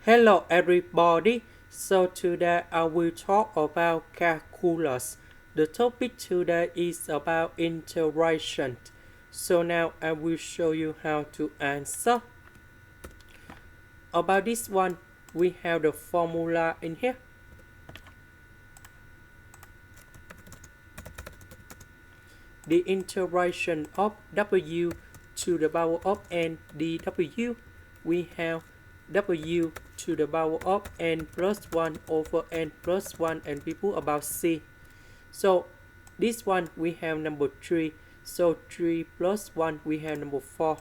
Hello everybody, so today I will talk about calculus. The topic today is about integration. So now I will show you how to answer. About this one, we have the formula in here. The integration of w to the power of n dw, we have w to the power of n plus 1 over n plus 1, and we put about c. So this one we have number 3. So 3 plus 1 we have number 4.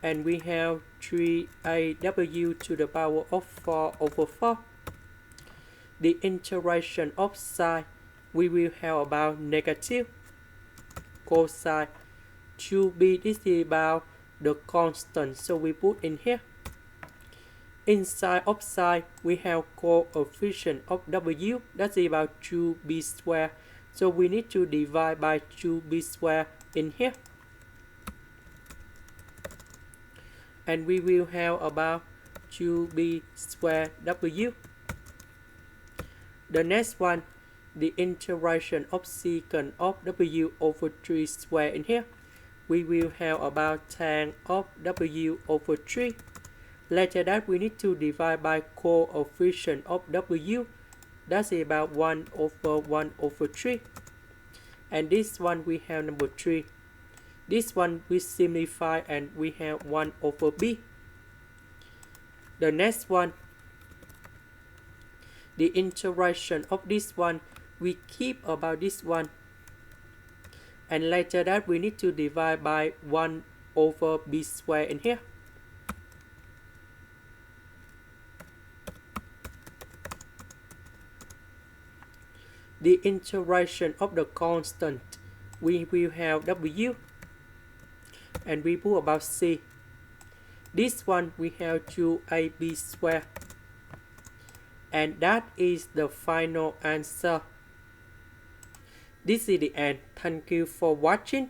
And we have 3aw to the power of 4 over 4. The integration of sine, we will have about negative cosine. To be this is about the constant, so we put in here. Inside of sine, we have coefficient of w, that's about 2b squared. So we need to divide by 2b squared in here. And we will have about 2b squared w. The next one, the integration of secant of w over 3 squared in here. We will have about tan of w over 3. Later that we need to divide by coefficient of w. That's about 1 over 1 over 3. And this one we have number 3. This one we simplify and we have 1 over b. The next one, the integration of this one, we keep about this one. And later that we need to divide by 1 over b squared in here. The integration of the constant, we will have w. And we put about c. This one we have 2ab squared. And that is the final answer. This is the end. Thank you for watching.